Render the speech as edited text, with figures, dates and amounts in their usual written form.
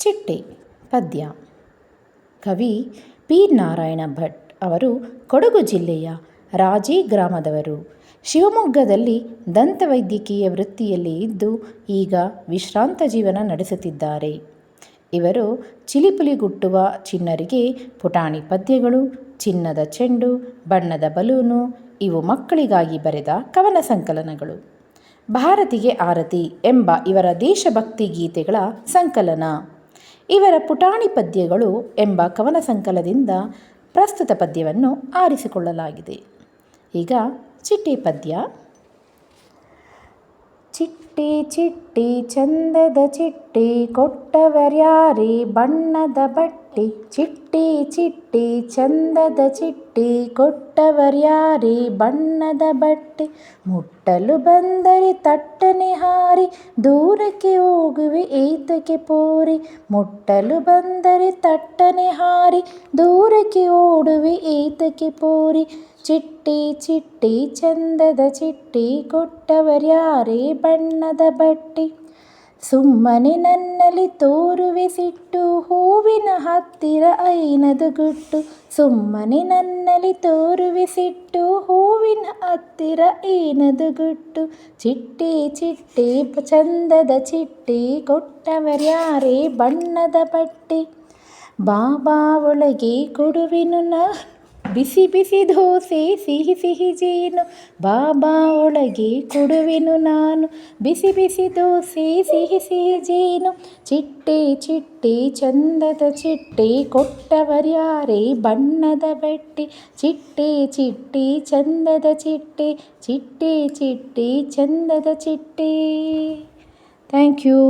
ಚಿಟ್ಟೆ ಪದ್ಯ. ಕವಿ ಪಿ ನಾರಾಯಣ ಭಟ್ ಅವರು ಕೊಡಗು ಜಿಲ್ಲೆಯ ರಾಜಿ ಗ್ರಾಮದವರು. ಶಿವಮೊಗ್ಗದಲ್ಲಿ ದಂತವೈದ್ಯಕೀಯ ವೃತ್ತಿಯಲ್ಲಿ ಇದ್ದು ಈಗ ವಿಶ್ರಾಂತ ಜೀವನ ನಡೆಸುತ್ತಿದ್ದಾರೆ. ಇವರು ಚಿಲಿಪಿಲಿಗುಟ್ಟುವ ಚಿಣ್ಣರಿಗೆ ಪುಟಾಣಿ ಪದ್ಯಗಳು, ಚಿನ್ನದ ಚೆಂಡು, ಬಣ್ಣದ ಬಲೂನು ಇವು ಮಕ್ಕಳಿಗಾಗಿ ಬರೆದ ಕವನ ಸಂಕಲನಗಳು. ಭಾರತಿಗೆ ಆರತಿ ಎಂಬ ಇವರ ದೇಶಭಕ್ತಿ ಗೀತೆಗಳ ಸಂಕಲನ. ಇವರ ಪುಟಾಣಿ ಪದ್ಯಗಳು ಎಂಬ ಕವನ ಸಂಕಲನದಿಂದ ಪ್ರಸ್ತುತ ಪದ್ಯವನ್ನು ಆರಿಸಿಕೊಳ್ಳಲಾಗಿದೆ. ಈಗ ಚಿಟ್ಟೆ ಪದ್ಯ. ಚಿಟ್ಟೆ ಚಿಟ್ಟೆ ಚಂದದ ಚಿಟ್ಟೆ ಕೊಟ್ಟವರ್ಯಾರೇ ಬಣ್ಣದ ಬಟ್ಟೆ. ಚಿಟ್ಟೆ ಚಿಟ್ಟೆ ಚಂದದ ಚಿಟ್ಟೆ ಕೊಟ್ಟವರ್ಯಾರೇ ಬಣ್ಣದ ಬಟ್ಟೆ. ಮುಟ್ಟಲು ಬಂದರೆ ತಟ್ಟನೆ ಹಾರಿ ದೂರಕ್ಕೆ ಹೋಗುವೆ ಏತಕ್ಕೆ ಪೋರಿ. ಮುಟ್ಟಲು ಬಂದರೆ ತಟ್ಟನೆ ಹಾರಿ ದೂರಕ್ಕೆ ಓಡುವೆ ಏತಕ್ಕೆ ಪೋರಿ. ಚಿಟ್ಟೆ ಚಿಟ್ಟೆ ಚಂದದ ಚಿಟ್ಟೆ ಕೊಟ್ಟವರ್ಯಾರೇ ಬಣ್ಣದ ಬಟ್ಟೆ. ಸುಮ್ಮನೆ ನನ್ನಲ್ಲಿ ತೋರುವೆ ಸಿಟ್ಟು ಹೂವಿನ ಹತ್ತಿರ ಐನದು ಗುಟ್ಟು. ಸುಮ್ಮನೆ ನನ್ನಲ್ಲಿ ತೋರುವೆ ಸಿಟ್ಟು ಹೂವಿನ ಹತ್ತಿರ ಏನದು ಗುಟ್ಟು. ಚಿಟ್ಟೆ ಚಿಟ್ಟೆ ಚಂದದ ಚಿಟ್ಟೆ ಕೊಟ್ಟವರ್ಯಾರೇ ಬಣ್ಣದ ಬಟ್ಟೆ. ಬಾಬಾ ಒಳಗೆ ಕೊಡುವೆನು ನಾ ಬಿಸಿ ಬಿಸಿ ದೋಸೆ ಸಿಹಿ ಸಿಹಿ ಜೇನು. ಬಾಬಾ ಒಳಗೆ ಕೊಡುವೆನು ನಾನು ಬಿಸಿ ಬಿಸಿ ದೋಸೆ ಸಿಹಿ ಸಿಹಿ ಜೇನು. ಚಿಟ್ಟೆ ಚಿಟ್ಟೆ ಚಂದದ ಚಿಟ್ಟೆ ಕೊಟ್ಟವರ್ಯಾರೇ ಬಣ್ಣದ ಬಟ್ಟೆ. ಚಿಟ್ಟೆ ಚಿಟ್ಟೆ ಚಂದದ ಚಿಟ್ಟೆ, ಚಿಟ್ಟೆ ಚಿಟ್ಟೆ ಚಂದದ ಚಿಟ್ಟೆ. Thank you.